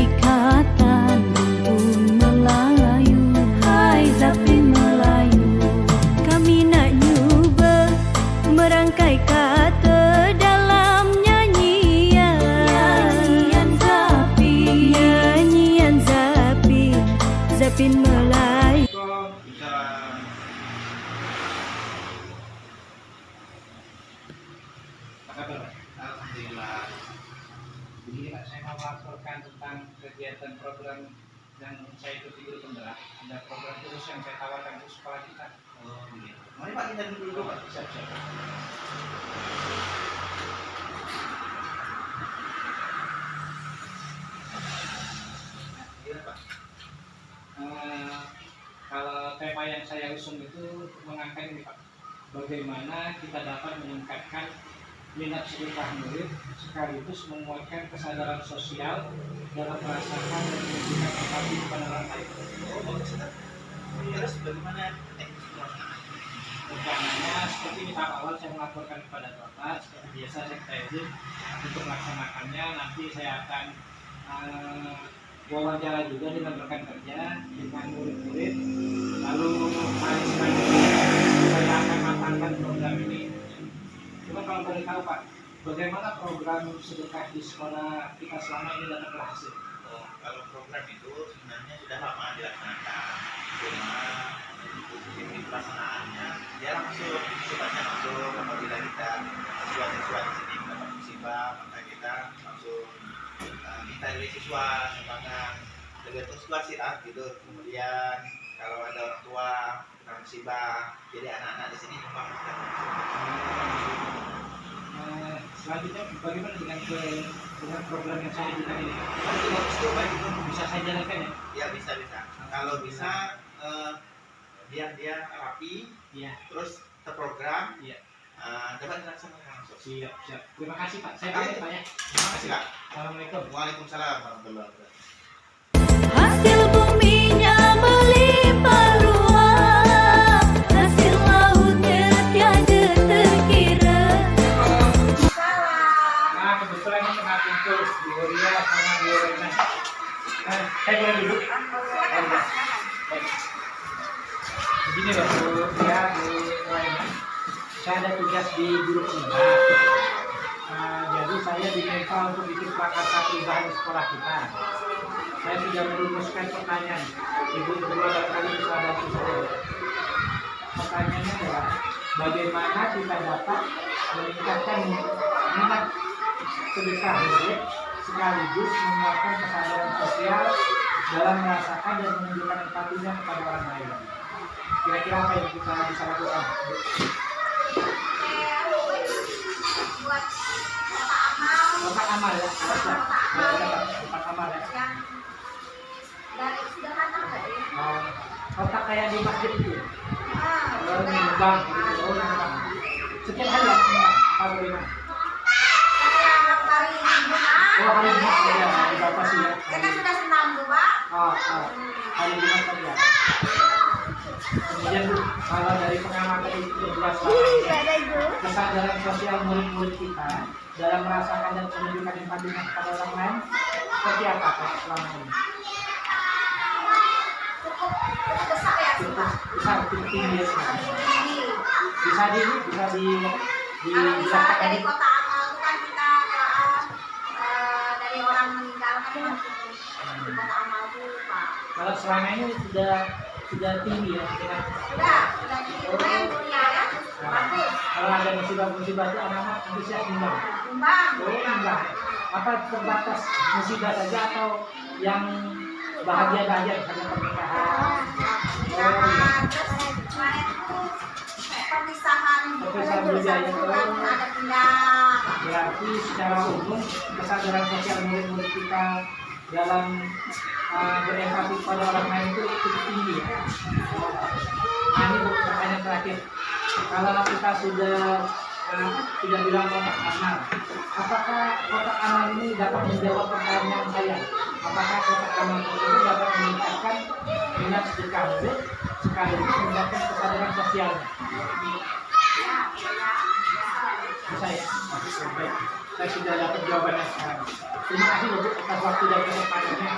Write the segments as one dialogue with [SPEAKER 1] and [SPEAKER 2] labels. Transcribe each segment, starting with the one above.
[SPEAKER 1] ikatan rumpun Melayu. Hai Zapin Melayu, kami nak cuba merangkai kata dalam nyanyian Zapin Melayu.
[SPEAKER 2] Alhamdulillah. Jadi saya mau melaporkan tentang kegiatan program yang saya ikuti guru penggerak. Ada program khusus yang saya tawarkan untuk sekolah kita. Oh, iya. Mari Pak, kita dulu Pak. Siap-siap. Iya Pak. Kalau tema yang saya usung itu mengangkat ini Pak, bagaimana kita dapat meningkatkan minat sedekah murid sekaligus menguatkan kesadaran sosial dalam merasakan dan menunjukkan empati kepada orang lain. Oh, bagus. Terus bagaimana rencananya? Seperti ini tahap awal saya melaporkan kepada Bapak, seperti biasa saya izin untuk melaksanakannya. Nanti saya akan wawancara juga dengan rekan kerja, dengan murid-murid, lalu saya akan matangkan program ini. Cuma kalau boleh tahu Pak, bagaimana program sedekah di sekolah kita selama ini dapat berhasil?
[SPEAKER 3] Oh, kalau program itu sebenarnya sudah lama dilaksanakan, cuma di pelaksanaannya dia langsung sifatnya langsung. Apabila kita siswa-siswa di sini mendapat musibah, maka kita langsung minta dari siswa sumbangan, tergantung situasi lah gitu. Kemudian kalau ada orang tua kena musibah, jadi anak-anak di sini nyumbang.
[SPEAKER 2] Selanjutnya bagaimana dengan program yang saya berikan ini? Bisa saya jalankan ya?
[SPEAKER 3] Ya bisa. Kalau bisa biar dia rapi,
[SPEAKER 2] ya,
[SPEAKER 3] terus terprogram,
[SPEAKER 2] ya,
[SPEAKER 3] dapat dilaksanakan langsung.
[SPEAKER 2] Siap. Terima kasih Pak. Saya pamit Pak ya.
[SPEAKER 3] Terima kasih Kak.
[SPEAKER 2] Assalamualaikum.
[SPEAKER 3] Waalaikumsalam warahmatullahi wabarakatuh.
[SPEAKER 1] Hasil buminya melimpah ruah, hasil lautnya tiada terkira.
[SPEAKER 2] Kebetulan ini tengah kumpul di Gloria sama di Rena. Saya boleh duduk? Begini loh Bu, ya Bu Rena. Saya ada tugas di guru penggerak. Jadi saya diminta untuk bikin prakarsa perubahan di sekolah kita. Saya sudah merumuskan pertanyaan. Ibu berdua barangkali bisa bantu saya. Pertanyaannya adalah bagaimana kita dapat meningkatkan minat sedekah murid sekaligus menguatkan kesadaran sosial dalam merasakan dan menunjukkan empatinya kepada orang lain. Kira-kira apa yang kita bisa lakukan?
[SPEAKER 4] Buat kotak amal
[SPEAKER 2] ya, kotak amal ya.
[SPEAKER 4] Dari sederhana nggak ya?
[SPEAKER 2] Kotak kayak di masjid itu.
[SPEAKER 4] Nyumbang.
[SPEAKER 2] Setiap hari ya, Pak Bagaimana?
[SPEAKER 4] Hari Jumat.
[SPEAKER 2] Oh, hari Jumat ya, dibatasi ya.
[SPEAKER 4] Kita sudah senam tuh Pak.
[SPEAKER 2] Hari Jumat saja. Kemudian Bu, kalau dari pengamatan itu jelas kesadaran sosial murid-murid kita dalam merasakan dan menunjukkan empatinya kepada orang lain seperti apa Pak selama ini?
[SPEAKER 4] Cukup besar ya sih Pak.
[SPEAKER 2] Cukup tinggi ya. Bisa
[SPEAKER 4] Kalau bisa dari kota amal itu kan kita dari orang meninggal kan di kota amal itu Pak.
[SPEAKER 2] Kalau selama ini sudah tinggi ya dengan
[SPEAKER 4] Sudah tinggi. Lumayan dunia ya. Bagus.
[SPEAKER 2] Kalau ada musibah itu anak-anak antusias nyumbang.
[SPEAKER 4] Nyumbang.
[SPEAKER 2] Apa terbatas musibah saja atau yang bahagia-bahagia misalnya pernikahan?
[SPEAKER 4] Terus kemarin itu perpisahan
[SPEAKER 2] juga ya.
[SPEAKER 4] ada pindah.
[SPEAKER 2] Berarti secara umum kesadaran sosial murid-murid kita dalam berempati pada orang lain itu cukup tinggi ya. Nah ini Bu, pertanyaan terakhir. Kalau kita sudah bilang kotak amal, apakah kotak amal ini dapat menjawab pertanyaan saya? Apakah kotak amal tersebut dapat meningkatkan minat sedekah murid sekaligus meningkatkan kesadaran sosialnya? Bisa ya? Baik, saya sudah dapat jawabannya sekarang. Terima kasih Bu atas waktu dan kesempatannya.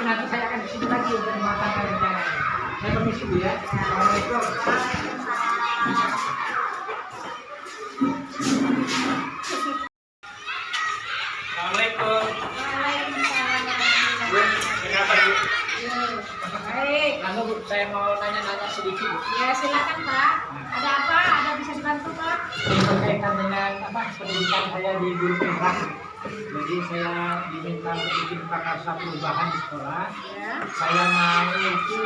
[SPEAKER 2] Tapi nanti saya akan kesini lagi untuk mematangkan rencana ini. Saya permisi Bu ya. Assalamualaikum. Assalamualaikum. Bu, kenapa Bu?
[SPEAKER 4] Baik.
[SPEAKER 2] Lalu Bu, saya mau nanya-nanya sedikit Bu.
[SPEAKER 4] Ya silakan Pak. Ada apa? Ada bisa dibantu Pak?
[SPEAKER 2] Ini berkaitan dengan pendidikan saya di guru privat. Jadi saya diminta untuk bikin prakarsa perubahan di sekolah.
[SPEAKER 4] Ya.
[SPEAKER 2] Saya mau itu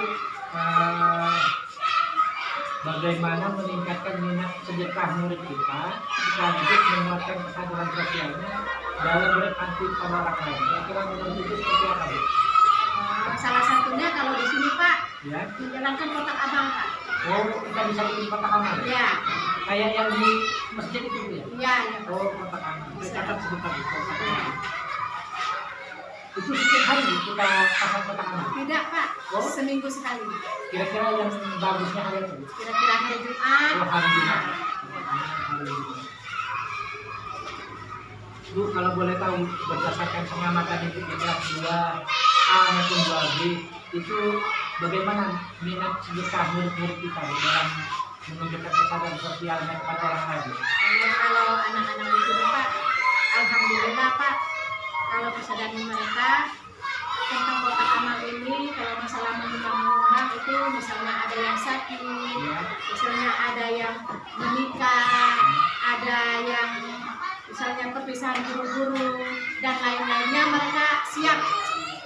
[SPEAKER 2] bagaimana meningkatkan minat sedekah murid kita sekaligus menguatkan kesadaran sosialnya dalam beranti pada orang lain. Kira-kira menurut itu seperti apa Bu?
[SPEAKER 4] Salah satunya kalau di sini Pak
[SPEAKER 2] Ya.
[SPEAKER 4] menjalankan kotak abang Pak.
[SPEAKER 2] Oh, kita bisa bikin kotak amal.
[SPEAKER 4] Ya.
[SPEAKER 2] Kayak yang di masjid itu Bu, ya.
[SPEAKER 4] Iya. Ya.
[SPEAKER 2] Oh, kotak amal. Saya catat sebentar Bu, kotak amal. Itu setiap hari Bu, kita pasang kotak amal.
[SPEAKER 4] Tidak Pak.
[SPEAKER 2] Oh.
[SPEAKER 4] Seminggu sekali.
[SPEAKER 2] Kira-kira yang bagusnya hari apa Bu?
[SPEAKER 4] Kira-kira hari Jumat.
[SPEAKER 2] Oh, hari Jumat. Hari Jumat. Bu, kalau boleh tahu berdasarkan pengamatan itu kelas 2A maupun 2B itu bagaimana minat sedekah murid-murid kita Bu, dalam menunjukkan kesadaran sosialnya kepada orang lain?
[SPEAKER 4] Kalau anak-anak di sini Pak, alhamdulillah Pak. Kalau kesadaran mereka tentang kotak amal ini, kalau masalah menyumbang itu misalnya ada yang sakit, misalnya ada yang menikah, ada yang misalnya perpisahan guru-guru dan lain-lainnya, mereka siap.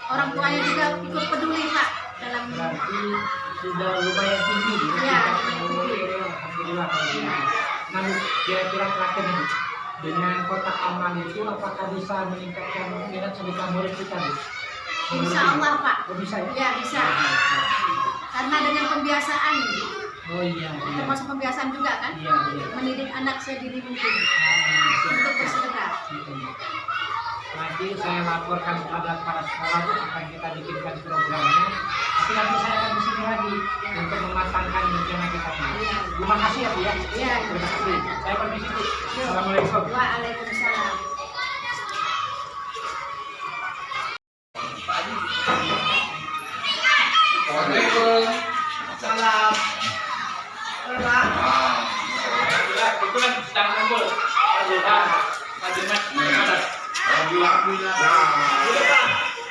[SPEAKER 4] Orang tuanya juga ikut peduli Pak dalam.
[SPEAKER 2] Berarti sudah lumayan tinggi Bu.
[SPEAKER 4] Ya,
[SPEAKER 2] Alhamdulillah kalau begitu. Namun kira-kira terakhir nih, dengan kotak amal itu apakah bisa meningkatkan minat sedekah murid kita Bu?
[SPEAKER 4] Insya Allah Pak.
[SPEAKER 2] Oh, bisa ya?
[SPEAKER 4] Ya bisa. Karena dengan pembiasaan,
[SPEAKER 2] Oh iya, iya.
[SPEAKER 4] termasuk pembiasaan juga kan,
[SPEAKER 2] Iya, iya.
[SPEAKER 4] mendidik anak sedini mungkin
[SPEAKER 2] Siap.
[SPEAKER 4] untuk bersedekah.
[SPEAKER 2] Nanti saya laporkan kepada para sekolah Bu, akan kita bikinkan programnya. Tapi nanti saya akan di sini lagi untuk mematangkan rencana kita ini. Terima kasih ya Bu ya.
[SPEAKER 4] Iya.
[SPEAKER 2] Terima kasih. Saya permisi Bu. Assalamualaikum.
[SPEAKER 4] Waalaikumsalam.
[SPEAKER 2] Assalamualaikum. Salam. Pak. Alhamdulillah, kebetulan sedang kumpul. Pak Jumat,
[SPEAKER 3] Alhamdulillah.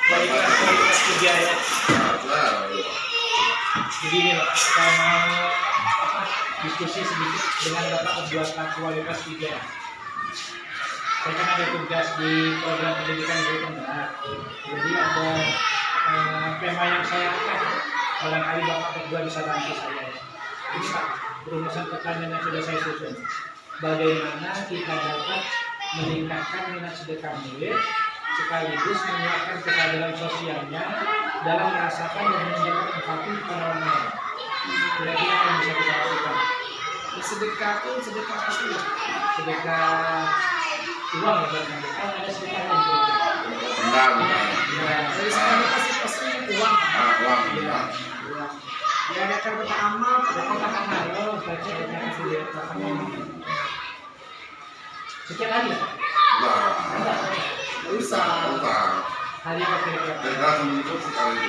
[SPEAKER 2] balik kelas 3 ya. Jadi ini Pak, saya mau diskusi sedikit dengan Bapak Ketua selaku Wali kelas 3. Saya kan ada tugas di program pendidikan guru penggerak. Jadi ada tema yang saya angkat. Barangkali Bapak Ketua bisa bantu saya. Bisa berumusan pertanyaan yang sudah saya susun. Bagaimana kita dapat meningkatkan minat sedekah murid sekaligus menguatkan kesadaran sosialnya dalam merasakan dan menunjukkan empati kepada orang lain. Kira-kira apa yang bisa kita lakukan? Sedekah itu sedekah apa sih? Sedekah uang ya barangkali. Kan ada sedekah lain kira-kira.
[SPEAKER 3] Enggak.
[SPEAKER 2] Ya, sedekah pasti uang.
[SPEAKER 3] Uang.
[SPEAKER 2] Ya, uang. Ya ada kata amal, ada kata amal. Oh, baca banyak dia sekian hari ya?
[SPEAKER 3] Enggak.
[SPEAKER 2] Usah. Hari apa kira-kira?
[SPEAKER 3] Sedekah seminggu sekali.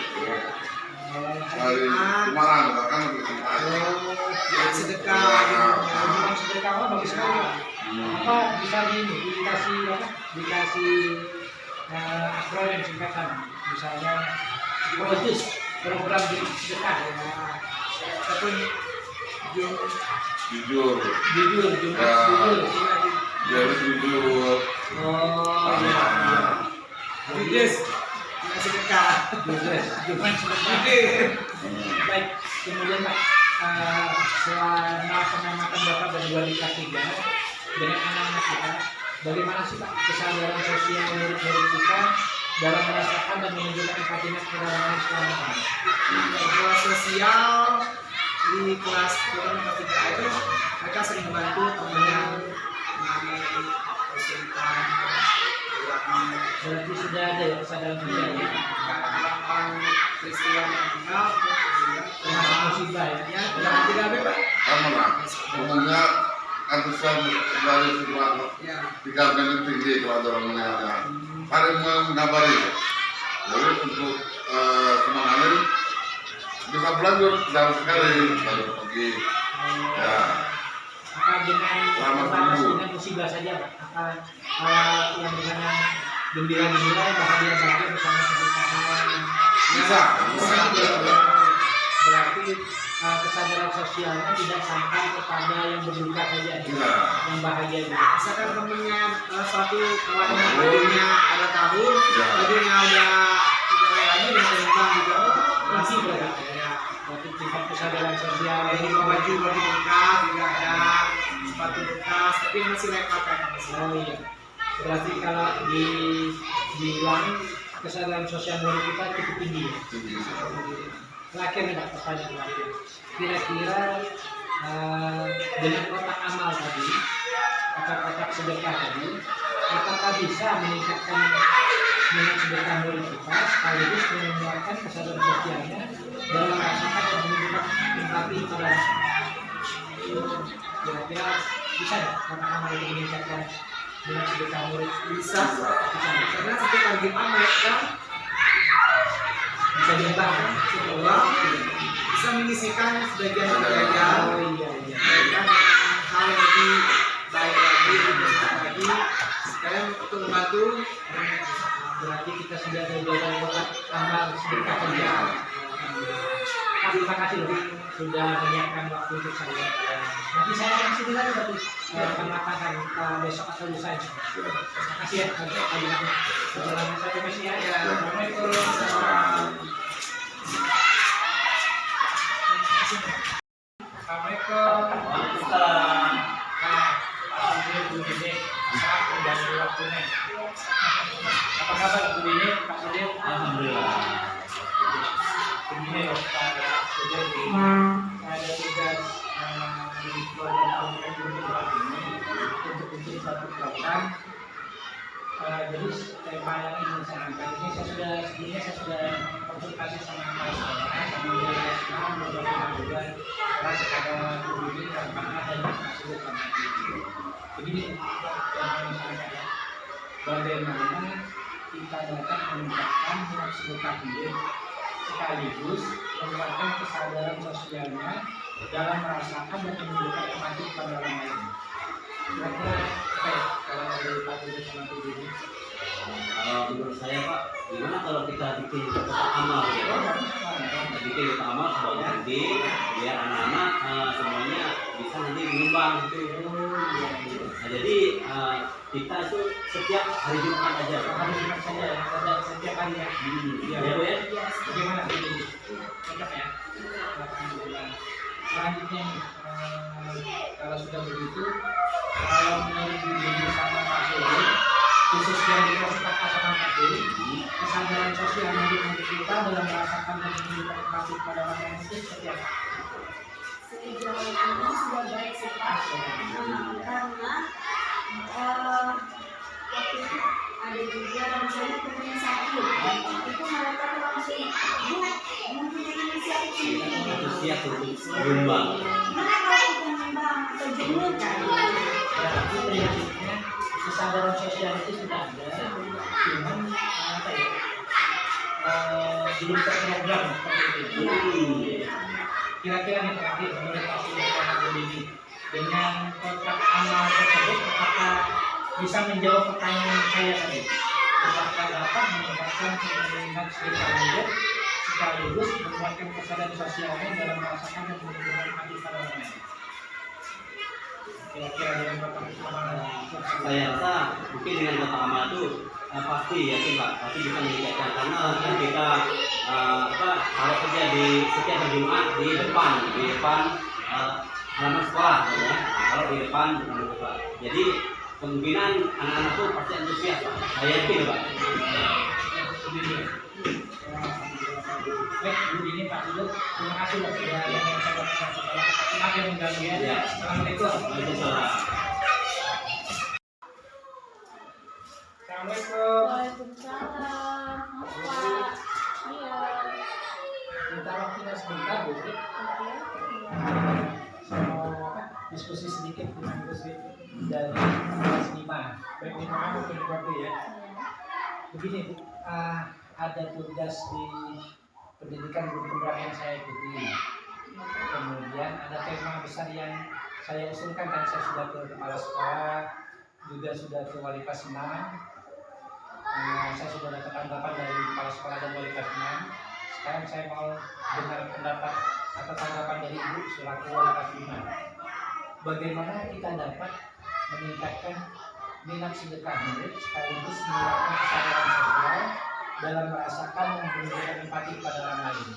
[SPEAKER 3] Hari kemarin bahkan lebih
[SPEAKER 2] Sedekah, hubungan sedekah apa bagus sekali. Apa bisa dikasih apa? Dikasih akronim singkatan, misalnya PROJUS, program sedekah ya. Ataupun
[SPEAKER 3] jujur.
[SPEAKER 2] jujur, jujur.
[SPEAKER 3] Jadi jujur.
[SPEAKER 2] Oh iya. Jujur.
[SPEAKER 5] Sedekah.
[SPEAKER 2] Jumat sedekah. Baik, kemudian Pak, selama pengamatan Bapak dari Wali kelas 3 dengan anak-anak kita, bagaimana sih Pak kesadaran sosial murid-murid kita dalam merasakan dan menunjukkan empatinya kepada orang lain selama ini?
[SPEAKER 5] Kalau sosial di kelas ketiga itu mereka sering membantu temannya mengalami kesulitan,
[SPEAKER 2] Berarti sudah ada ya kesadaran sosial ya?
[SPEAKER 5] kadang-kadang peristiwa yang meninggal,
[SPEAKER 2] Termasuk musibah ya?
[SPEAKER 5] ya jangan tidak bebas.
[SPEAKER 3] Kamu lah. Umumnya antusias dari sebuah
[SPEAKER 5] Ya,
[SPEAKER 3] 3 menit tinggi kalau ada orang mendengarnya. Hari mengabari. Jadi untuk
[SPEAKER 6] semangatnya tuh bisa belajar jauh sekali baru pergi. Ya.
[SPEAKER 2] Apa dengan
[SPEAKER 6] Selamat
[SPEAKER 2] terbatas
[SPEAKER 6] minggu.
[SPEAKER 2] dengan musibah saja Pak? Apa yang dengan gembira-gembira bahagia-bahagia bersama pernikahan?
[SPEAKER 6] Bisa.
[SPEAKER 2] Berarti kesadaran sosialnya tidak sampai kepada yang berduka saja,
[SPEAKER 6] Iya.
[SPEAKER 2] yang bahagia juga.
[SPEAKER 5] Misalkan temennya suatu kawan yang bajunya ada tahun,
[SPEAKER 6] Ya.
[SPEAKER 5] bajunya udah lagi dan tentang juga
[SPEAKER 2] Masih
[SPEAKER 5] masih
[SPEAKER 2] berarti ya. Berarti tingkat kesadaran sosial
[SPEAKER 5] Jadi
[SPEAKER 2] ini
[SPEAKER 5] baju bekas juga ada, sepatu bekas, tapi masih layak pakai.
[SPEAKER 2] Oh iya. Berarti kalau dibilang kesadaran sosial murid kita cukup tinggi. Ya? Terakhir nih Pak, pertanyaan terakhir. Kira-kira dengan kotak amal tadi, kotak-kotak sedekah tadi, apakah bisa meningkatkan minat sedekah murid kita sekaligus meningkatkan kesadaran sosialnya dalam merasakan dan menunjukkan empati pada kira-kira bisa nggak kotak amal itu meningkatkan minat sedekah murid?
[SPEAKER 5] Bisa, karena setiap hari Jumat mereka
[SPEAKER 2] Bisa diubah kan?
[SPEAKER 5] Allah bisa menyisikan sebagian jajan
[SPEAKER 2] Oh iya iya.
[SPEAKER 5] mereka dengan hal yang lebih baik lagi, lebih besar lagi, sekalian untuk membantu.
[SPEAKER 2] Berarti kita sudah menjaga kotak amal sedekah kerja. Terima kasih loh sudah menyiapkan waktu untuk saya. Nanti saya kasih dulu lagi berarti pendatangan besok atau lusa. Terima kasih ya. Perjalanan saya permisi ya. Assalamualaikum. Assalamualaikum.
[SPEAKER 3] Waalaikumsalam.
[SPEAKER 2] Nah, Pak Bu Dede, saat mengganggu waktunya. Apa kabar Bu Dede, Pak Sudir?
[SPEAKER 3] Alhamdulillah.
[SPEAKER 2] Begini loh Pak Sudir, ada tugas di keluarga Kabupaten Gunung ini untuk bikin satu program. Jadi tema yang ingin saya angkat ini sebelumnya saya sudah konsultasi sama Pak Sekolah, sama Yayasan, beberapa juga kelas kepada guru ini dan Pak dan Pak Sudir sama Ibu. Begini yang ingin saya angkat, bagaimana kita dapat meningkatkan minat sedekah hidup sekaligus menguatkan kesadaran sosialnya dalam merasakan dan menunjukkan empati kepada orang lain. Kira-kira apa ya kalau dari Pak Sudir sama Ibu ini?
[SPEAKER 7] Kalau menurut saya Pak, gimana kalau kita bikin kotak amal gitu? Kita bikin kotak amal sebagai nanti biar anak-anak semuanya bisa nanti menyumbang gitu. Nah, jadi kita itu setiap hari Jumat aja Pak.
[SPEAKER 2] Hari Jumat saja ya, ada setiap hari ya.
[SPEAKER 7] Iya Bu ya.
[SPEAKER 2] Bagaimana ini? Cocok ya? Alhamdulillah. Selanjutnya nih, kalau sudah begitu, kalau menurut Ibu sama Pak Sudir, khusus yang dikasihkan pasangan Pak Sudir, kesadaran sosial yang dimiliki kita dalam merasakan dan menunjukkan empati pada orang lain itu seperti apa?
[SPEAKER 1] Sejauh ini sudah baik sih Pak. Karena waktu itu ada juga misalnya temennya sakit, itu mereka tuh langsung mempunyai inisiatif sendiri.
[SPEAKER 7] Itu siap untuk menyumbang.
[SPEAKER 1] Gimana kalau kita nyumbang atau jenguk kan?
[SPEAKER 2] Berarti prinsipnya kesadaran sosial itu sudah ada, cuman apa ya? Belum terprogram seperti itu. Kira-kira nih terakhir menurut Pak Sudir sama Bu Dini, dengan kotak amal tersebut apakah bisa menjawab pertanyaan saya tadi? Apakah dapat meningkatkan minat sedekah hidup sekaligus menguatkan kesadaran sosialnya dalam merasakan dan menunjukkan empati pada orang lain? Kira-kira dengan kotak amal
[SPEAKER 7] Saya rasa mungkin dengan kotak amal itu pasti ya sih Pak, pasti bisa meningkatkan karena kan kita kalau kerja di setiap hari Jumat di depan halaman sekolah ya. Kalau di depan halaman sekolah. Jadi kemungkinan anak-anak tuh pasti antusias Pak. Saya yakin Pak.
[SPEAKER 2] Baik, Bu Dini, Pak Sudir, terima kasih loh sudah yang saya lakukan sekolah. Maaf yang mengganggu ya.
[SPEAKER 7] Ya.
[SPEAKER 2] Assalamualaikum.
[SPEAKER 7] Waalaikumsalam.
[SPEAKER 2] Assalamualaikum.
[SPEAKER 4] Waalaikumsalam. Pak. Iya.
[SPEAKER 2] Minta waktunya sebentar, Bu. Diskusi sedikit dengan Bu Sri dari kelas 5. Baik, maaf untuk waktu ya. Begini, Bu, ada tugas di pendidikan guru penggerak yang saya ikuti. Kemudian ada tema besar yang saya usulkan, kan saya sudah ke kepala sekolah, juga sudah ke wali kelas 6. Saya sudah dapat tanggapan dari kepala sekolah dan wali kelas 6. Sekarang saya mau dengar pendapat atau tanggapan dari Ibu selaku wali kelas 5. Bagaimana kita dapat meningkatkan minat sedekah murid sekaligus meningkatkan kesadaran sosial dalam merasakan dan menunjukkan empati kepada orang lain.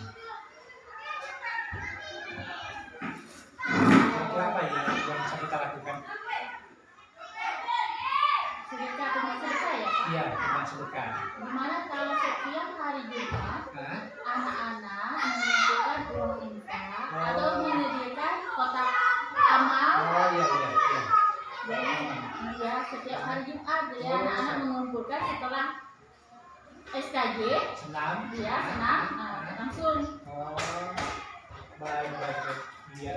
[SPEAKER 2] Apa ya yang bisa kita lakukan?
[SPEAKER 4] Sedekah dengan sedekah ya Pak?
[SPEAKER 2] Iya, dengan sedekah.
[SPEAKER 4] Gimana kalau setiap hari Jumat
[SPEAKER 2] Hah?
[SPEAKER 4] anak-anak mengumpulkan uang infak
[SPEAKER 2] Oh.
[SPEAKER 4] atau menyediakan kotak amal?
[SPEAKER 2] Oh iya.
[SPEAKER 4] Jadi dia setiap hari Jumat dia
[SPEAKER 2] Oh,
[SPEAKER 4] anak-anak
[SPEAKER 2] bisa.
[SPEAKER 4] mengumpulkan setelah SKJ
[SPEAKER 2] Senam?
[SPEAKER 4] dia senam langsung.
[SPEAKER 2] Oh, baik. Iya.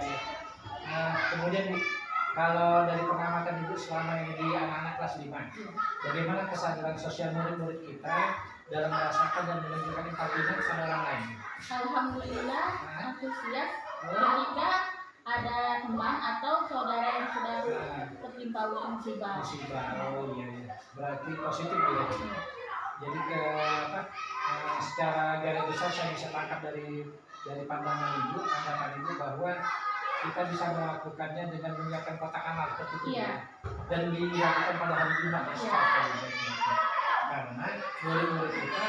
[SPEAKER 2] Kemudian Bu, kalau dari pengamatan Ibu selama ini di anak-anak kelas 5, bagaimana kesadaran sosial murid-murid kita dalam merasakan dan menunjukkan empatinya kepada orang lain?
[SPEAKER 4] Alhamdulillah antusias ketika ada teman atau saudara yang sudah tertimpa musibah.
[SPEAKER 2] Musibah. Oh iya. Berarti positif ya. Jadi secara garis besar saya bisa tangkap dari pandangan Ibu, tanggapan Ibu bahwa kita bisa melakukannya dengan menyiapkan kotak amal seperti itu
[SPEAKER 4] Iya.
[SPEAKER 2] dan dilakukan pada hari Jumat ya, secara karena murid-murid kita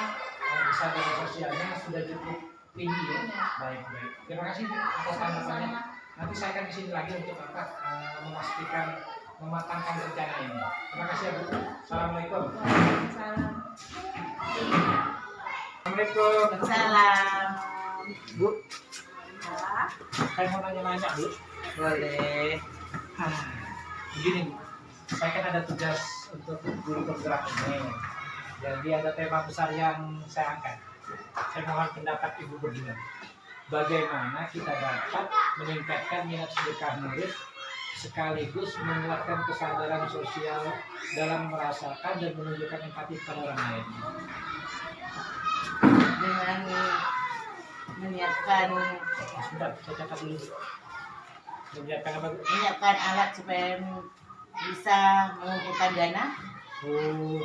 [SPEAKER 2] kesadaran sosialnya sudah cukup tinggi ya. Baik. Terima kasih Bu atas tanggapannya. Nanti saya akan kesini lagi untuk memastikan mematangkan rencana ini. Terima kasih ya Bu. Assalamualaikum.
[SPEAKER 4] Salam.
[SPEAKER 2] Assalamualaikum.
[SPEAKER 5] Salam.
[SPEAKER 2] Bu, saya mau nanya-nanya Bu.
[SPEAKER 5] Boleh.
[SPEAKER 2] Begini Bu, saya kan ada tugas untuk guru penggerak ini. Jadi ada tema besar yang saya angkat. Saya mohon pendapat Ibu berdua. Bagaimana kita dapat meningkatkan minat sedekah murid sekaligus menguatkan kesadaran sosial dalam merasakan dan menunjukkan empati kepada orang lain.
[SPEAKER 5] Dengan menyiapkan
[SPEAKER 2] Sebentar, saya catat dulu. Menyiapkan apa Bu?
[SPEAKER 5] menyiapkan alat supaya bisa mengumpulkan dana.
[SPEAKER 2] Oh,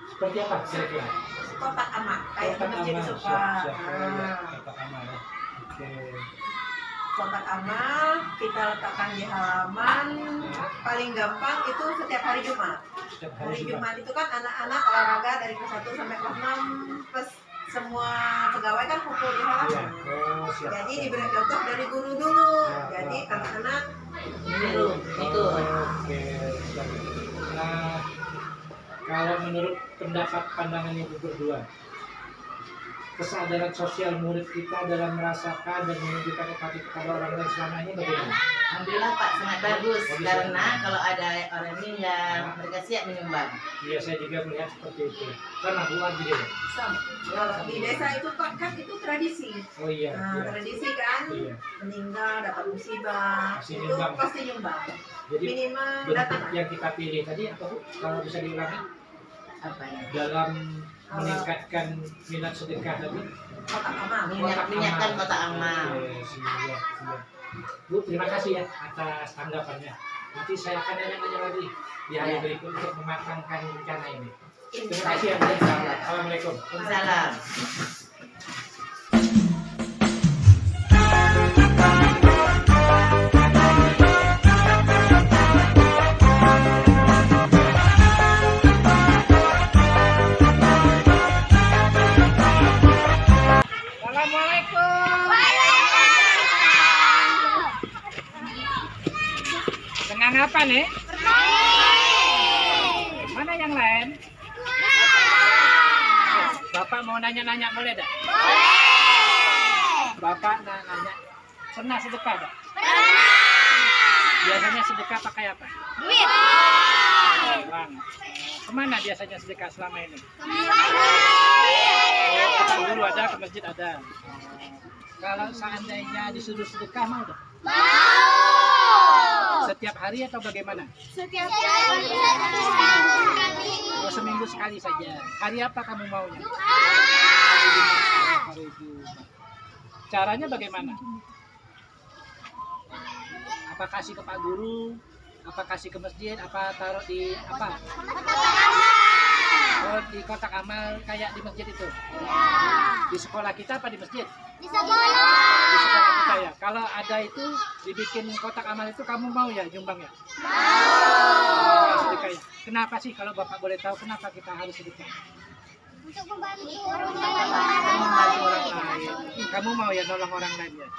[SPEAKER 2] seperti apa kira-kira?
[SPEAKER 5] Kotak amal kayak
[SPEAKER 2] Kotak
[SPEAKER 5] masjid
[SPEAKER 2] amal,
[SPEAKER 5] suka.
[SPEAKER 2] siap. Oh, ya, kotak amal ya. Oke.
[SPEAKER 8] Kotak amal kita letakkan di halaman. Paling gampang itu setiap hari Jumat.
[SPEAKER 2] Setiap
[SPEAKER 8] Hari
[SPEAKER 2] Jumat.
[SPEAKER 8] Jumat itu kan anak-anak olahraga dari kelas 1 sampai kelas 6 plus semua pegawai kan kumpul di
[SPEAKER 2] Iya.
[SPEAKER 8] halaman.
[SPEAKER 2] Oh, siap.
[SPEAKER 8] Jadi diberi contoh dari guru dulu. Jadi anak-anak
[SPEAKER 5] Dulu itu.
[SPEAKER 2] Oke, siap. Nah, kalau menurut pendapat pandangan Ibu berdua, kesadaran sosial murid kita dalam merasakan dan menunjukkan empati kepada orang lain selama ini bagaimana?
[SPEAKER 5] Alhamdulillah Pak, sangat bagus.
[SPEAKER 2] Bagus,
[SPEAKER 5] Karena
[SPEAKER 2] ya.
[SPEAKER 5] kalau ada orang ini yang mereka siap menyumbang.
[SPEAKER 2] Iya, saya juga melihat seperti itu. Karena buat gitu.
[SPEAKER 8] kalau di desa itu kan itu tradisi.
[SPEAKER 2] Oh iya.
[SPEAKER 8] Nah,
[SPEAKER 2] Iya.
[SPEAKER 8] tradisi kan
[SPEAKER 2] Iya.
[SPEAKER 8] meninggal dapat musibah
[SPEAKER 2] Pasti
[SPEAKER 8] itu
[SPEAKER 2] nyumbang.
[SPEAKER 8] pasti nyumbang.
[SPEAKER 2] Jadi
[SPEAKER 8] Minimal
[SPEAKER 2] bentuk
[SPEAKER 8] datang.
[SPEAKER 2] yang kita pilih tadi apa Bu? Kalau bisa diulangi
[SPEAKER 5] Apa ya?
[SPEAKER 2] dalam meningkatkan minat sedekah tadi.
[SPEAKER 8] Kotak amal.
[SPEAKER 5] Menyiapkan kotak amal.
[SPEAKER 2] Oke, siap. Bu, terima kasih ya atas tanggapannya. Nanti saya akan nanya-nanya lagi di hari
[SPEAKER 5] Ya.
[SPEAKER 2] berikut untuk mematangkan rencana ini. Terima
[SPEAKER 8] Insya
[SPEAKER 2] kasih ya Bu. Assalamualaikum.
[SPEAKER 5] Salam.
[SPEAKER 2] Assalamualaikum. Senang apa nih? Mana yang lain? Bapak mau nanya-nanya boleh tak? Bapak nanya, pernah sedekah tak? Biasanya sedekah pakai apa? Uang. Kemana biasanya sedekah selama ini? Kalau dulu ada, ke masjid ada. Kalau seandainya disuruh sedekah mau tak? Setiap hari atau bagaimana? Oh, seminggu sekali saja. Hari apa kamu maunya? Hari Caranya bagaimana? Apa kasih ke Pak Guru? Apa kasih ke masjid? Apa taruh di apa? Oh, di kotak amal kayak di masjid itu? Di sekolah kita apa di masjid?
[SPEAKER 1] Di sekolah.
[SPEAKER 2] Di sekolah kita ya. Kalau ada itu dibikin kotak amal itu, kamu mau ya nyumbang ya? Mau. Sedekah ya. Kenapa sih, kalau Bapak boleh tahu kenapa kita harus sedekah?
[SPEAKER 1] Untuk membantu
[SPEAKER 2] Membantu orang lain. Kamu mau ya nolong orang lain ya?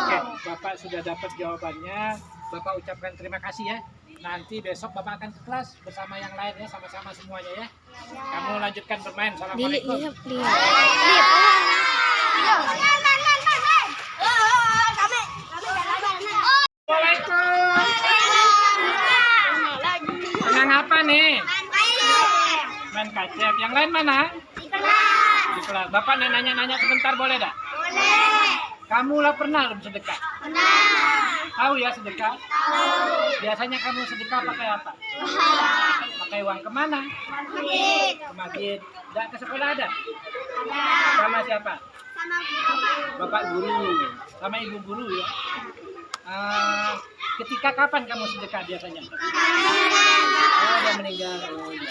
[SPEAKER 2] Oke, Bapak sudah dapat jawabannya. Bapak ucapkan terima kasih ya. Nanti besok Bapak akan ke kelas bersama yang lain ya, sama-sama semuanya ya. Kamu lanjutkan bermain. Assalamualaikum. Assalamualaikum. Senang apa nih? Main kacep. Yang lain mana? Di kelas. Bapak nanya-nanya sebentar boleh dah?
[SPEAKER 1] Boleh.
[SPEAKER 2] Kamu lah pernah belum sedekah?
[SPEAKER 1] Pernah.
[SPEAKER 2] Tahu ya sedekah?
[SPEAKER 1] Tahu.
[SPEAKER 2] Biasanya kamu sedekah pakai apa? Pakai uang kemana?
[SPEAKER 1] Masjid.
[SPEAKER 2] Ke masjid. Nggak ke sekolah ada?
[SPEAKER 1] Ada.
[SPEAKER 2] Sama siapa?
[SPEAKER 1] Sama guru.
[SPEAKER 2] Bapak guru. Sama ibu guru ya? Ketika kapan kamu sedekah biasanya? Oh, udah meninggal. Oh, iya.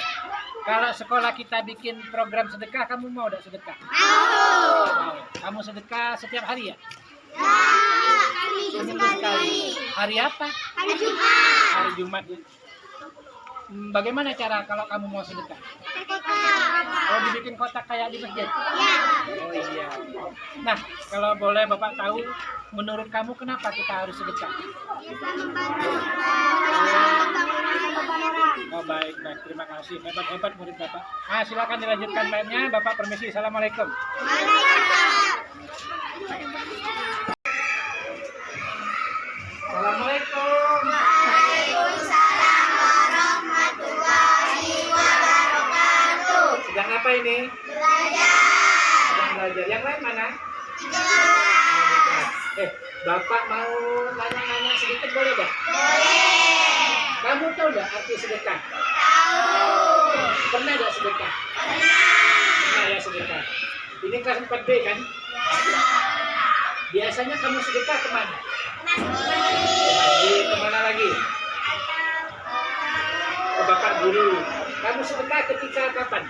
[SPEAKER 2] Kalau sekolah kita bikin program sedekah, kamu mau tidak sedekah? Mau. Kamu sedekah setiap hari ya? Seminggu sekali. Hari apa?
[SPEAKER 1] Hari Jumat.
[SPEAKER 2] Hari Jumat ya. Bagaimana cara kalau kamu mau sedekah? Oh, dibikin kotak kayak di masjid? Oh iya. Nah, kalau boleh Bapak tahu, menurut kamu kenapa kita harus sedekah? Oh baik, baik. Terima kasih. Hebat-hebat murid Bapak. Nah, silakan dilanjutkan mainnya. Bapak permisi. Assalamualaikum. Assalamualaikum.
[SPEAKER 1] Waalaikumsalam warahmatullahi wabarakatuh.
[SPEAKER 2] Sedang apa ini?
[SPEAKER 1] Belajar.
[SPEAKER 2] Sedang belajar. Yang lain mana? Bapak mau nanya-nanya sedikit boleh gak?
[SPEAKER 1] Boleh.
[SPEAKER 2] Kamu tahu gak arti sedekah?
[SPEAKER 1] Tahu.
[SPEAKER 2] Pernah gak sedekah? Pernah ya sedekah. Ini kelas 4B kan? Biasanya kamu sedekah kemana? Ke masjid. Kemana lagi? Ke Bapak guru. Kamu sedekah ketika kapan?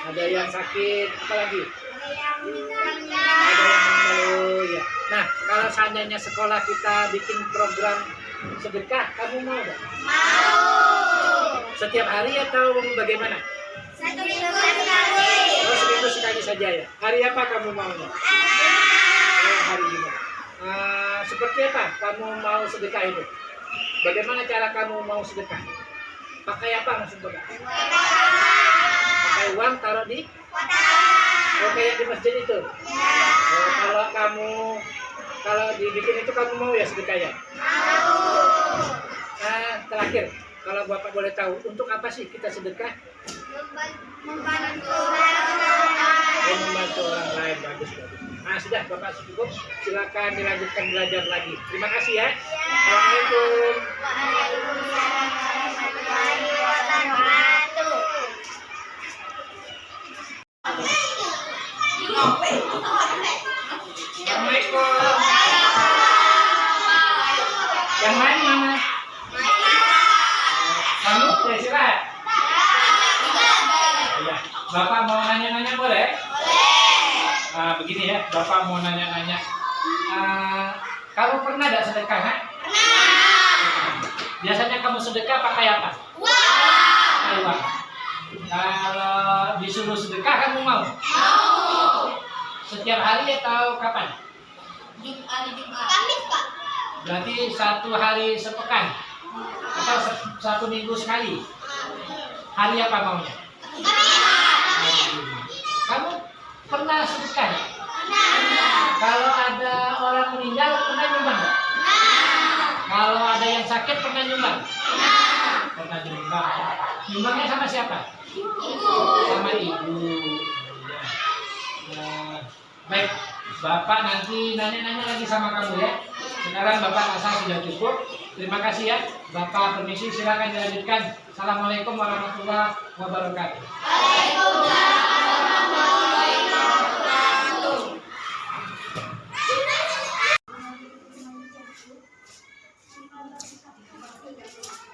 [SPEAKER 2] Ada yang sakit, apa lagi? Ada yang mengeluh ya. Nah, kalau seandainya sekolah kita bikin program sedekah, kamu mau nggak?
[SPEAKER 1] Mau.
[SPEAKER 2] Setiap hari atau bagaimana?
[SPEAKER 1] Satu minggu sekali.
[SPEAKER 2] Oh, seminggu sekali saja ya. Hari apa kamu maunya? Oh, hari Jumat. Seperti apa kamu mau sedekah itu? Bagaimana cara kamu mau sedekah? Pakai apa maksud Bapak? Pakai uang taruh di? Oh, kayak di masjid itu? Oh, kalau dibikin itu kamu mau ya sedekah ya? Terakhir, kalau Bapak boleh tahu, untuk apa sih kita sedekah?
[SPEAKER 1] Membantu orang lain.
[SPEAKER 2] Membantu orang lain. Bagus. Nah, sudah Bapak cukup. Silakan dilanjutkan belajar lagi. Terima kasih ya. Assalamualaikum.
[SPEAKER 1] Waalaikumsalam warahmatullahi wabarakatuh.
[SPEAKER 2] Assalamualaikum. Yang lain mana? Kamu istirahat? Iya. Bapak mau nanya-nanya boleh? Boleh. Begini ya, Bapak mau nanya-nanya. Kamu pernah tidak sedekah? Pernah. Biasanya kamu sedekah pakai apa? Pakai uang. Kalau disuruh sedekah kamu mau? Mau. Setiap hari atau kapan?
[SPEAKER 1] Hari Jumat. Kamis, Pak.
[SPEAKER 2] Berarti 1 hari sepekan atau 1 minggu sekali? Hari apa maunya? Kamu pernah sedekah?
[SPEAKER 1] Pernah.
[SPEAKER 2] Kalau ada orang meninggal pernah nyumbang nggak? Kalau ada yang sakit pernah nyumbang? Pernah nyumbang. Nyumbangnya sama siapa? Sama ibu. Ya. Baik, Bapak nanti nanya-nanya lagi sama kamu ya. Sekarang Bapak rasa sudah cukup. Terima kasih ya. Bapak permisi, silakan dilanjutkan. Assalamualaikum warahmatullahi wabarakatuh.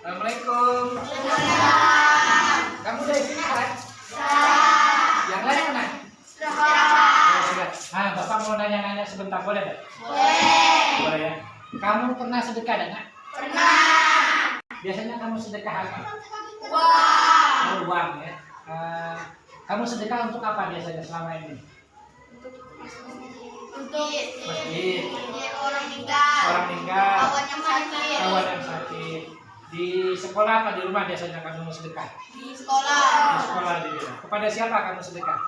[SPEAKER 2] Assalamualaikum. Kamu dari sini kan? Yang lain mana? Oh, sudah. Ah, Bapak mau nanya-nanya sebentar, boleh tak? Boleh ya. Kamu pernah sedekah, nak? Biasanya kamu sedekah apa? Oh, uang ya. Kamu sedekah untuk apa biasanya selama ini? Masjid. Orang meninggal. Kawan yang sakit. Di sekolah apa di rumah biasanya kamu sedekah? Di sekolah di rumah. Kepada siapa kamu sedekah?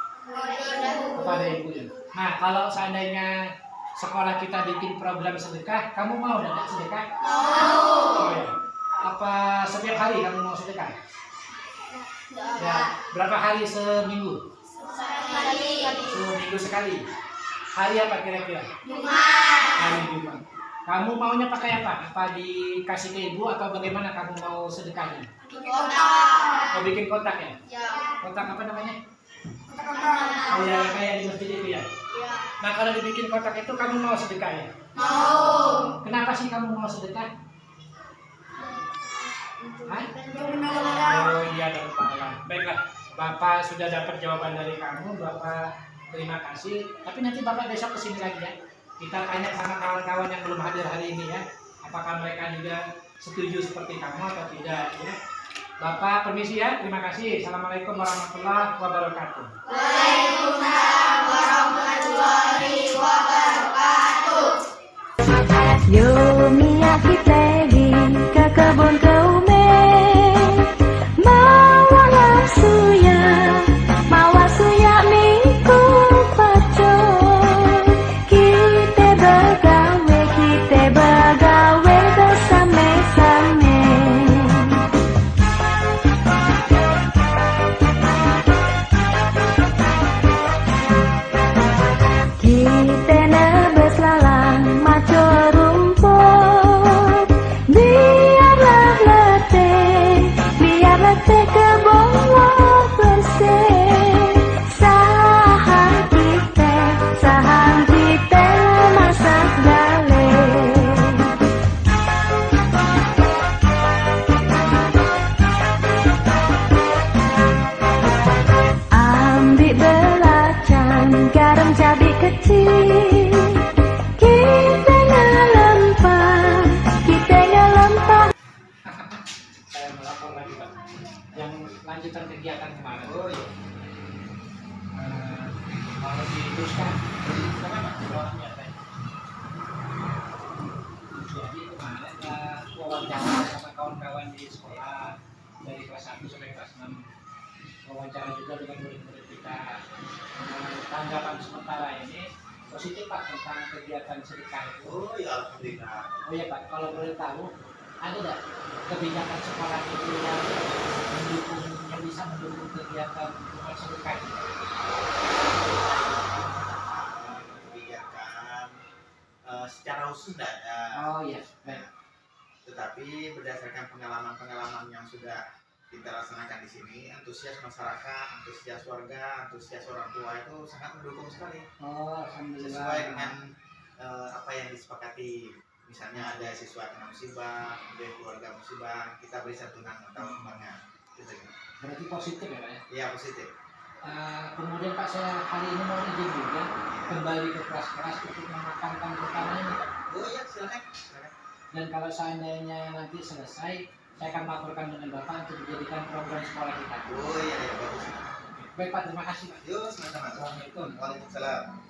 [SPEAKER 2] Kepada ibu ya. Nah, kalau seandainya sekolah kita bikin program sedekah, kamu mau tidak sedekah? Oh ya. Apa setiap hari kamu mau sedekah? Ya. Berapa hari seminggu? Seminggu sekali. Hari apa kira-kira? Hari Jumat. Kamu maunya pakai apa? Apa dikasih ke ibu atau bagaimana kamu mau sedekahnya? Mau bikin kotak ya? Kotak apa namanya? Oh ya, kayak di masjid itu ya? Nah, kalau dibikin kotak itu kamu mau sedekah ya? Mau. Kenapa sih kamu mau sedekah? Hah? Oh iya, dapat pahala. Baiklah, Bapak sudah dapat jawaban dari kamu. Bapak terima kasih. Tapi nanti Bapak besok kesini lagi ya. Kita tanya sama kawan-kawan yang belum hadir hari ini ya. Apakah mereka juga setuju seperti kamu atau tidak ya. Bapak permisi ya. Terima kasih. Assalamualaikum warahmatullahi wabarakatuh.
[SPEAKER 1] Waalaikumsalam warahmatullahi wabarakatuh.
[SPEAKER 9] Yo Mia kita ke kebun keumeh, mawalah suya minggu pacot. Kita begawe bersame-same. Kita nebes lalang maco rumput, biarlah letih ke bawah bersih. Sahang kita masak gale. Ambil belacan, garam cabai kecil. Kita ngelempar.
[SPEAKER 2] Saya melapor lagi Pak. Yang lanjutan kegiatan kemarin. Oh iya. Mau diteruskan. Siapa Pak? Orangnya Pak. Jadi kemarin wawancara sama kawan-kawan di sekolah dari kelas 1 sampai kelas 6. Wawancara juga dengan murid-murid kita. Tanggapan sementara ini positif Pak tentang kegiatan sedekah itu.
[SPEAKER 3] Oh ya, alhamdulillah.
[SPEAKER 2] Oh ya Pak, kalau boleh tahu ada tidak kebijakan sekolah itu yang mendukung, yang bisa mendukung kegiatan sedekah?
[SPEAKER 3] Kebijakan secara khusus tidak ada.
[SPEAKER 2] Oh iya, baik.
[SPEAKER 3] Tetapi berdasarkan pengalaman-pengalaman yang sudah kita laksanakan di sini, antusias masyarakat, antusias warga, antusias orang tua itu sangat mendukung sekali.
[SPEAKER 2] Oh, alhamdulillah.
[SPEAKER 3] Sesuai dengan apa yang disepakati. Misalnya ada siswa kena musibah, kemudian keluarga musibah, kita beri santunan atau sumbangan. Gitu.
[SPEAKER 2] Berarti positif ya Pak ya?
[SPEAKER 3] Iya, positif.
[SPEAKER 2] Kemudian Pak, saya hari ini mau izin juga kembali ke kelas-kelas untuk memakamkan pertama ini Pak.
[SPEAKER 3] Oh iya, silakan.
[SPEAKER 2] Dan kalau seandainya nanti selesai, saya akan laporkan dengan Bapak untuk dijadikan program sekolah kita.
[SPEAKER 3] Oh iya, bagus.
[SPEAKER 2] Baik Pak, terima kasih Pak.
[SPEAKER 3] Yuk, sama-sama.
[SPEAKER 2] Assalamualaikum.
[SPEAKER 3] Waalaikumsalam.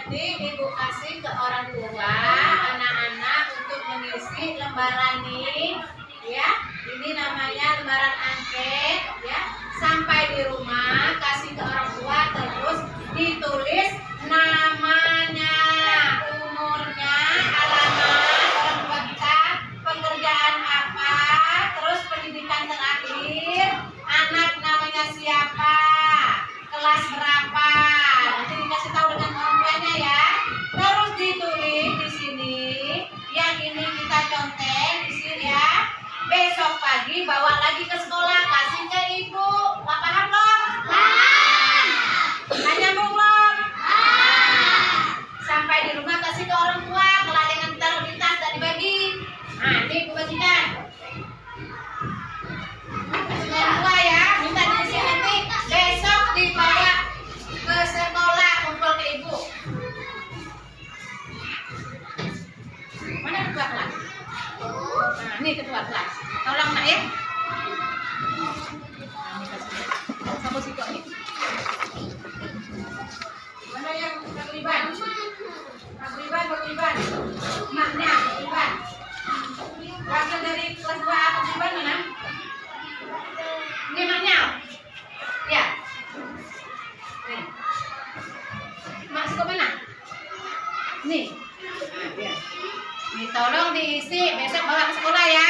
[SPEAKER 4] nanti Ibu kasih ke orang tua anak-anak untuk mengisi lembaran ini, ya. Ini namanya lembaran angket, ya. Sampai di rumah kasih ke orang tua, terus ditulis namanya, umurnya, alamat orang tua kita, pekerjaan apa, terus pendidikan terakhir, anak namanya siapa, kelas berapa, nanti dikasih tahu dengan orang tuanya ya. Terus ditulis di sini, yang ini kita contek di sini ya. Besok pagi bawa lagi ke sekolah, kasih ke ibu. Nggak paham belum? Nggak nyambung belum? Sampai di rumah kasih ke orang tua, kalau ada yang ditaruh di tas dan dibagi. Nah, ini ibu bagikan. Kasih ke orang tua ya, minta diisi nanti. Besok dibawa ke sekolah, kumpul ke ibu. Mana ketua kelas? Nah, ini ketua kelas. Tolong nak ya. Sama si kok nih. Mana yang Pagriban? Pagriban. Maknya Pagriban. Wakil dari kelas 2 Pagriban mana? Ini maknya. Ya. Nih. Mak si kok mana? Nih. Nih, tolong diisi, besok bawa ke sekolah ya.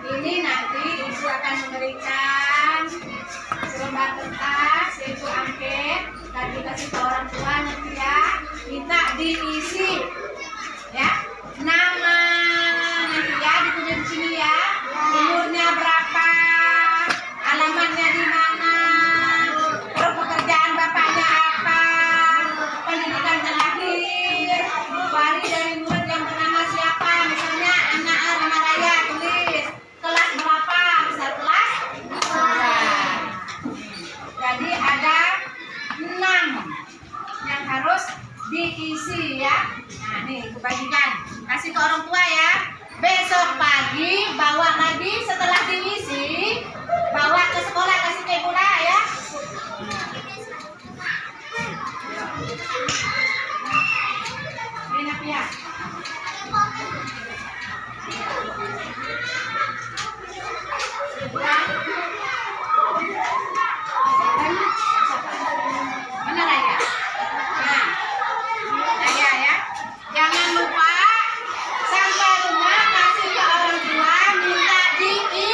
[SPEAKER 4] Ini nanti ibu akan memberikan selembar kertas, yaitu angket, dan dikasih ke orang tua nanti ya. Minta diisi, ya. Nama nanti ya, ditulis di sini ya. Umurnya berapa, alamatnya di mana, terus pekerjaan bapaknya apa, pendidikan terakhir, wali dari murid yang bernama siapa, misalnya anak Rama Raya, tulis kelas berapa, misal kelas 9. Jadi ada 6 yang harus diisi ya. Nah nih ibu bagikan, kasih ke orang tua ya. Besok pagi bawa lagi, setelah diisi bawa ke sekolah, kasih ke ibu lah ya. Ini Napia. Mana Raya? Nah, Raya ya. Jangan lupa sampai rumah kasih ke orang tua, minta diisi.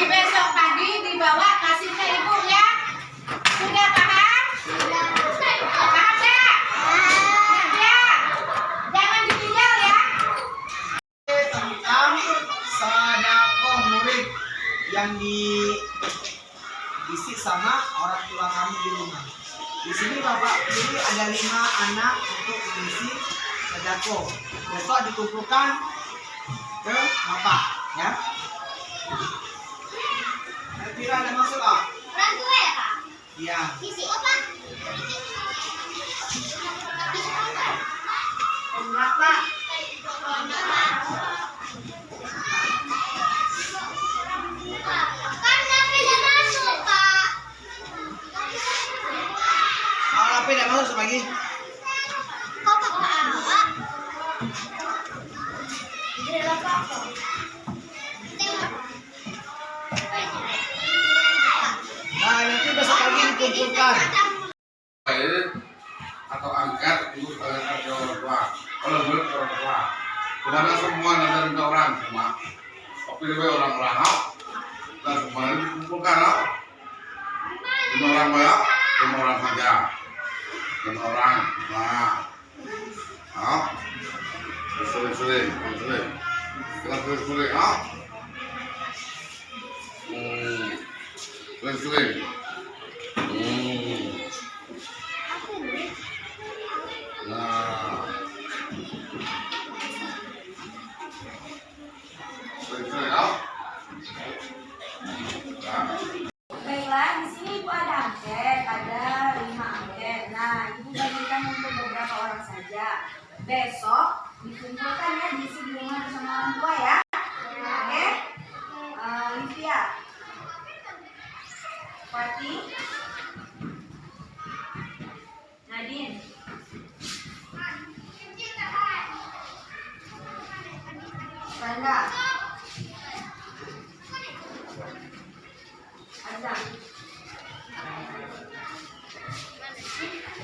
[SPEAKER 4] Besok pagi dibawa kasih ke ibu ya. Sudah paham? Paham ya? Ya. Jangan ditinggal ya.
[SPEAKER 5] Tentang sedekah murid yang diisi sama orang tua kamu di rumah. Di sini Bapak pilih ada 5 anak untuk mengisi sedekah. Besok dikumpulkan ke Bapak, ya. Kira ada masalah?
[SPEAKER 1] Orang tua ya Pak?
[SPEAKER 5] Iya.
[SPEAKER 1] Isi apa?
[SPEAKER 8] Enggak Pak.
[SPEAKER 1] Kan tapi tidak masuk Pak.
[SPEAKER 5] Kalau apa tidak masuk lagi?
[SPEAKER 1] Kok Pak? Jadi apa?
[SPEAKER 5] Nah nanti besok pagi dikumpulkan.
[SPEAKER 6] Atau angkat untuk kerja orang tua. Kalau menurut orang tua, dimana semua ada minta orang semua. Tapi lebih orang lahap, dan semua ini dikumpulkan lah. 5 orang banyak, 5 orang saja. 5 orang, nah, sulit, kita sulit, sulit. Nah,
[SPEAKER 1] Baiklah, di sini Ibu ada angket, ada 5 angket. Nah, Ibu bagikan untuk beberapa orang saja. Besok dikumpulkan ya, diisi di rumah bersama orang tua ya. Oke? Livia, Fatih, Nadine, ada. Ada.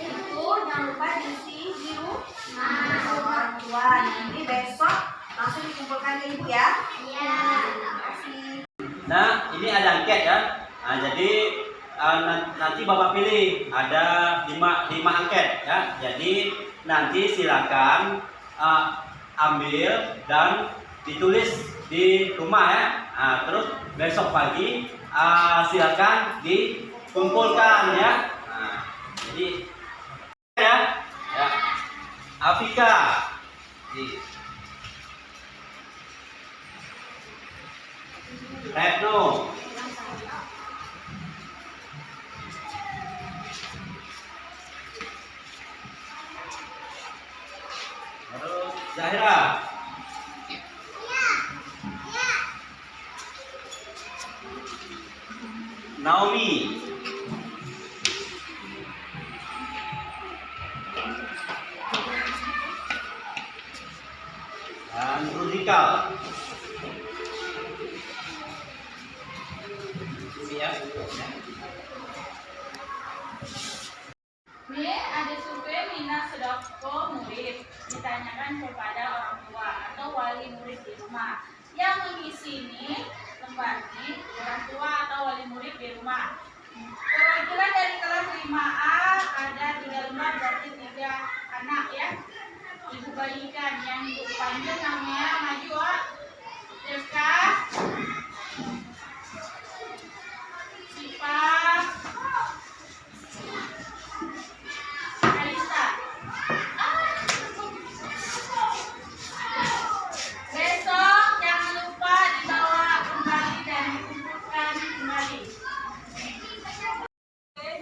[SPEAKER 1] Itu jangan lupa diisi di rumah orang tua. Nanti besok langsung dikumpulkan ke ibu ya. Iya. Terima kasih.
[SPEAKER 7] Nah, ini ada angket ya. Nah, jadi nanti Bapak pilih ada 5 angket ya. Jadi nanti silakan ambil dan ditulis di rumah ya. Nah, terus besok pagi silakan dikumpulkan ya. Nah, jadi ya, Afika. Retno. Terus Zahira. Naomi. Dan Rudikal.
[SPEAKER 10] Ini ada survei minat sedekah murid, ditanyakan kepada orang tua atau wali murid di rumah. Yang mengisi ini lembar ini orang tua atau wali murid di rumah. Perwakilan dari kelas 5A ada 3 lembar, berarti 3 anak ya. Ibu bagikan yang ibu panggil namanya maju ya. Deka, Sipa, Kalista. Besok jangan lupa dibawa kembali dan dikumpulkan kembali.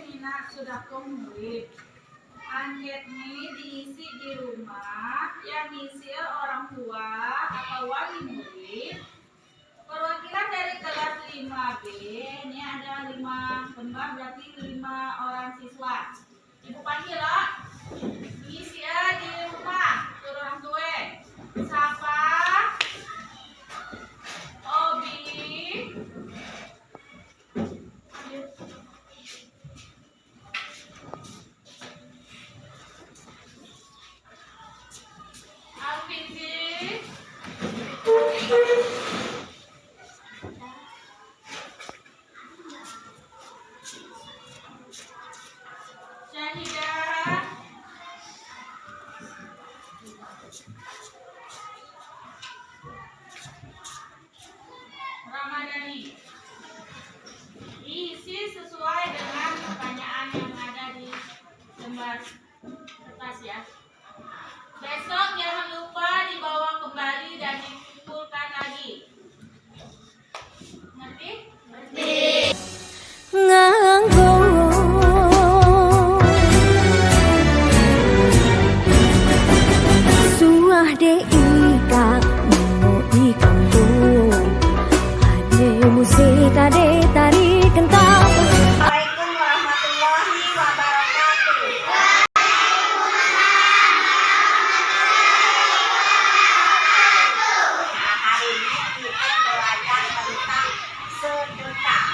[SPEAKER 10] Minat sedekah murid. Angket ini diisi di rumah, yang ngisi orang tua atau wali murid. Perwakilan dari kelas 5B, ini ada 5 lembar, berarti 5 orang siswa. Ibu panggil loh, diisi ya di rumah, suruh orang tua. Sapa, Obi, Alfizi, Syahidah, Ramadhani. Isi sesuai dengan pertanyaan yang ada di lembar kertas ya. Besok jangan lupa dibawa kembali dan dikumpulkan lagi. Ngerti?
[SPEAKER 9] nganggo suah de ika mo ikambo ade musik ade tari kentang.
[SPEAKER 1] Assalamualaikum warahmatullahi wabarakatuh. Nah, hari ini kita belajar tentang sedekah.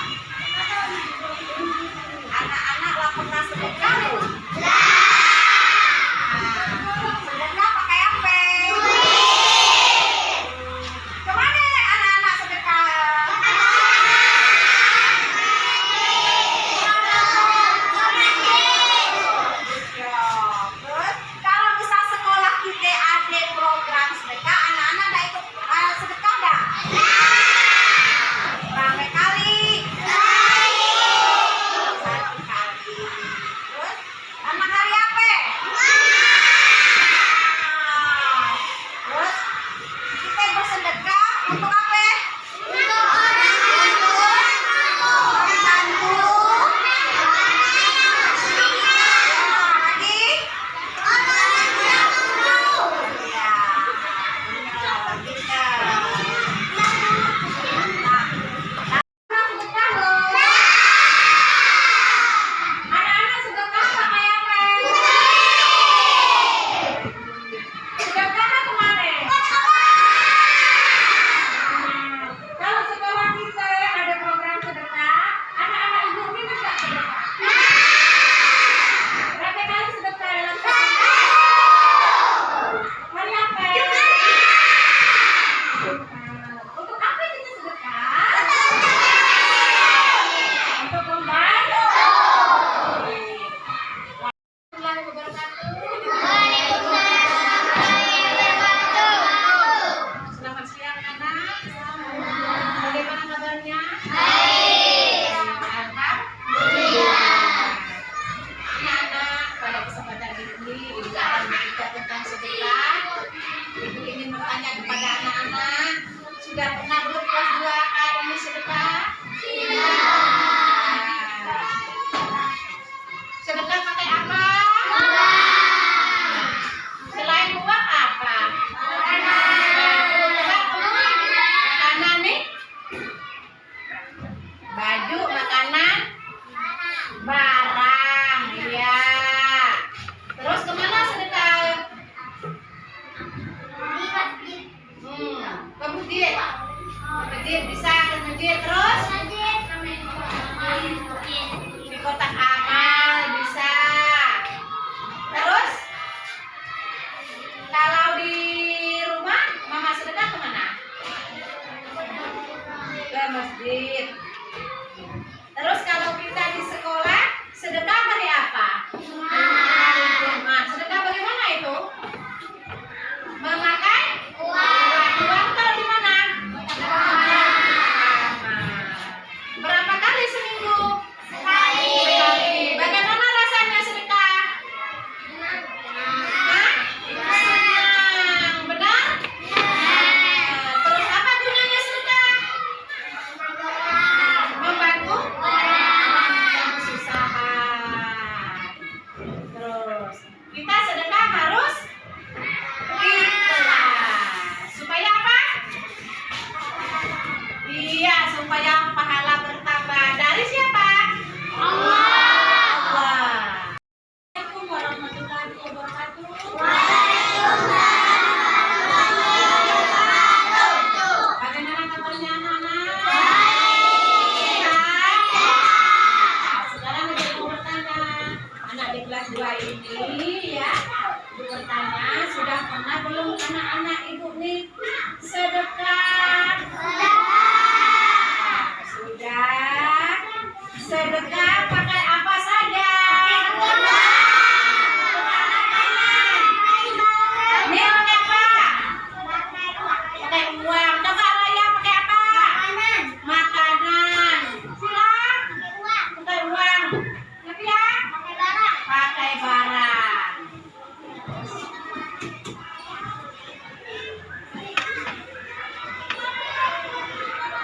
[SPEAKER 4] Ibu akan berbicara tentang sedekah. Ibu ingin bertanya kepada anak-anak, sudah pernah buat kelas 2 ini sedekah? Sedekah pakai apa? Selain uang apa? Makanan nih? Baju, makanan, barang, ya. Terus kemana sedekah? Ke masjid. Masjid bisa ke masjid terus? Di kotak amal bisa. Terus? Kalau di rumah, mama sedekah kemana? Ke masjid. Terus kalau kita di sekolah, sedekah dari apa? Hari Jumat. Sedekah bagaimana itu? Memakai uang taruh di mana? Berapa kali seminggu? Sekali. Bagaimana rasanya sedekah? Senang. Benar? Terus apa gunanya sedekah? Membantu yang kesusahan. Terus kita sedekah harus ikhlas. Supaya apa? Iya, supaya pahala bertambah. Dari siapa? Allah. Assalamualaikum warahmatullahi wabarakatuh. Bagaimana kabarnya anak-anak? Sehat? Sekarang Ibu mau bertanya, anak di kelas 2 ini ya, Ibu bertanya, sudah pernah belum anak-anak Ibu nih sedekah? Sudah. Sedekah pakai apa saja? Ini pakai apa? Pakai uang. Coba Raya pakai apa? Makanan. Silang? Pakai uang. Tapi ya? Pakai barang.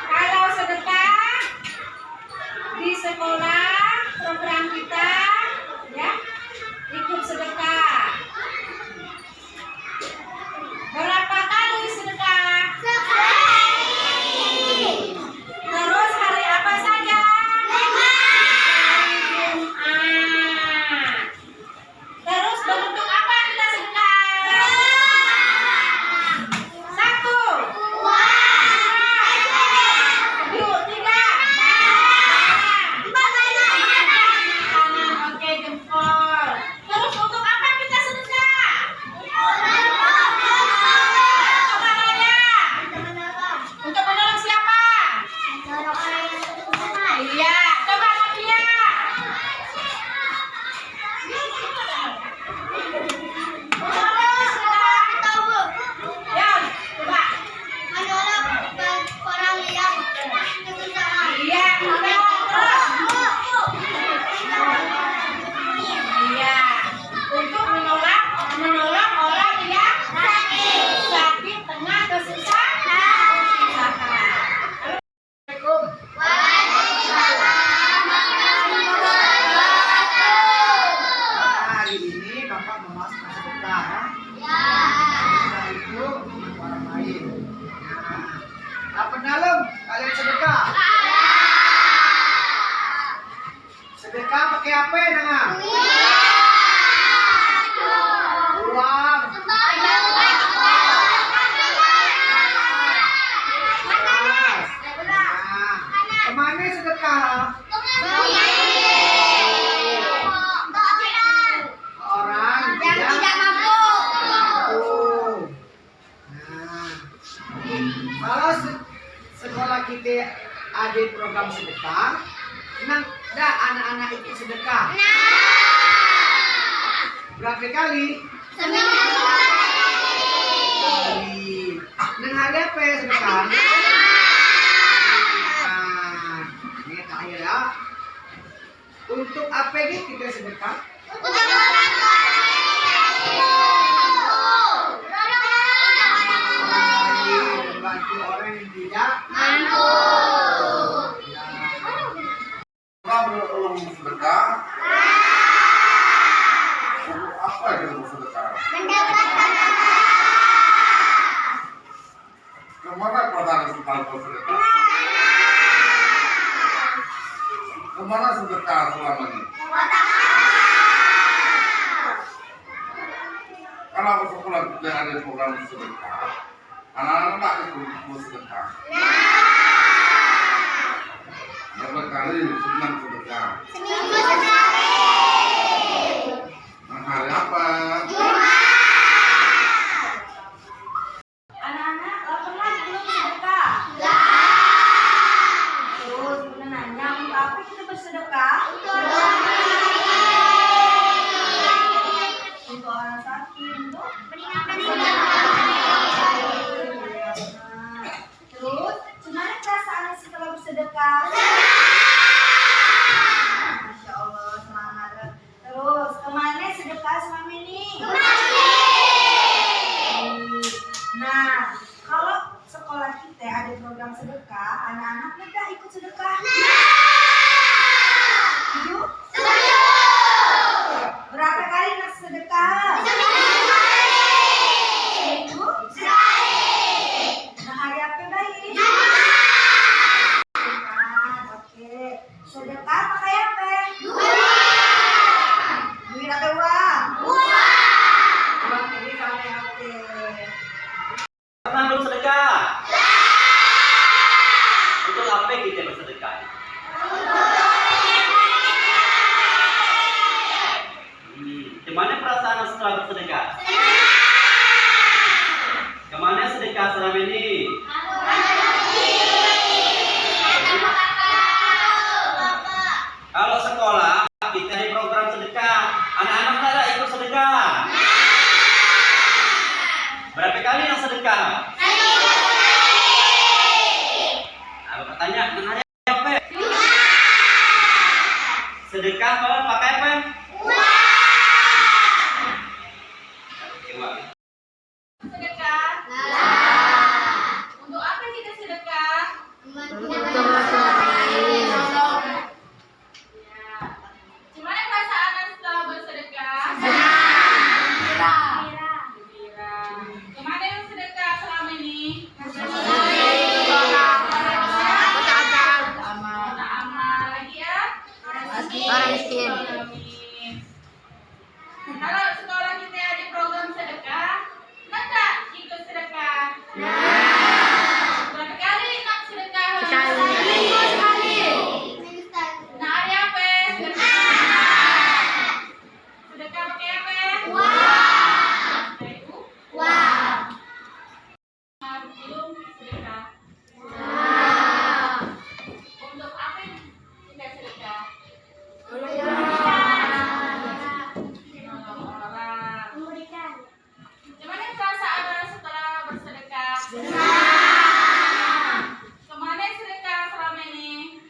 [SPEAKER 4] Kalau sedekah di sekolah program kita ya ikut sedekah. Berapa kali sedekah? Terus hari apa saja? Hari Jumat. Terus bentuk apa kita sedekah? Satu. Yuk, 3. Kanan, oke, jempol. Terus untuk apa kita sedekah? Coba Raya. Untuk menolong siapa? Iya, coba Nadia. Ya, coba. Iya, terus. Iya, untuk menolong orang yang sakit tengah kesusahan.
[SPEAKER 5] Assalamualaikum. Hari ini Bapak memasukkan sedekah ya. Setelah itu orang lain. Apa dalam kalian sedekah? Sedekah pakai apa ya, Nang? Uang. Kemana sedekah? Orang yang tidak mampu. Nah, kalau sekolah kita ada program sedekah, nah, dah anak-anak ikut sedekah. Berapa kali? Seminggu. Nang hari apa ya sedekah? Ini terakhir ya. Untuk apa kita sedekah? Untuk orang tua.
[SPEAKER 6] Apa yang kita bersedekah?
[SPEAKER 9] Mendapatkan
[SPEAKER 6] Kemana perasaan sekali bersedekah? Kemana sedekah selama ini? Kalau ke sekolah tidak ada program sedekah, anak-anak tak ikut sedekah. Berapa kali senang sedekah?
[SPEAKER 9] seminggu sekali.
[SPEAKER 6] Nah, hari apa?
[SPEAKER 1] Anak-anak lapar lagi belum sedekah? Terus Bunda nanya, untuk apa kita bersedekah? Untuk orang sakit, untuk terus, gimana perasaannya setelah bersedekah? Masya Allah, semangat. Terus, kemana sedekah selama ini? Nah, kalau sekolah kita ada program sedekah, anak-anak muda ikut sedekah. Setuju? Berapa kali nak sedekah? Seminggu? Nah, hari apa baik? Oke. Sedekah pakai apa? Duit atau uang? Uang ini pakai apa?
[SPEAKER 7] Pernah bersedekah? Untuk apa kita bersedekah? Gimana perasaan setelah bersedekah? Kemana sedekah selama ini? Kalau sekolah kita di program sedekah, anak-anak tidak ikut sedekah. Berapa kali yang sedekah? Nah, Bapak tanya, hari apa? Sedekah kalau pakai apa? Uang.
[SPEAKER 10] Sedekah. Untuk apa kita sedekah? Ya. Gimana perasaan setelah bersedekah? Gembira. Kemana yang sedekah selama ini? Kota amal lagi ya?
[SPEAKER 8] Orang miskin.
[SPEAKER 10] Kalau sekolah kita ada program sedekah, nak tak ikut sedekah? Berapa kali nak sedekah? Seminggu sekali. Nah, hari apa? Sedekah pakai apa? Pakai uang. Belum sedekah. Untuk apa kita sedekah? Gimana perasaan setelah bersedekah? Kemana sedekah selama ini?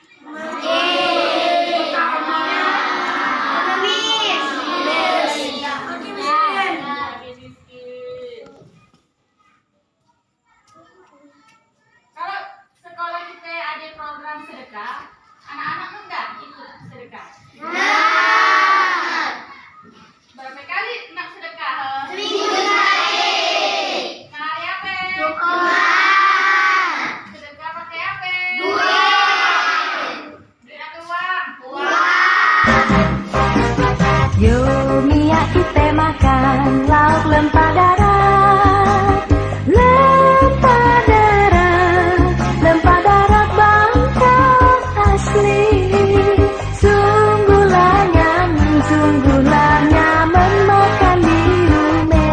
[SPEAKER 10] Bagi miskin. Kalau sekolah kita ada program sedekah, anak-anak muda ikut sedekah. Berapa kali nak sedekah? Nah, hari apa? Sedekah pakai apa? Duit atau uang?
[SPEAKER 9] Yo Mia kita makan lauk lempah darat, lempah darat Bangkok asli. Sungguh nyaman makan di rumah.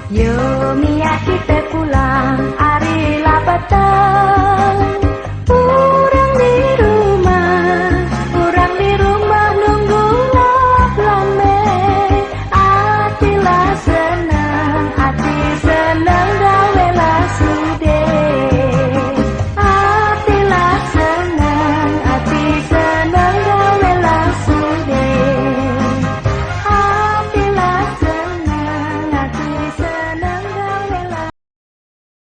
[SPEAKER 9] Yo Mia kita pulang, hari lapatan.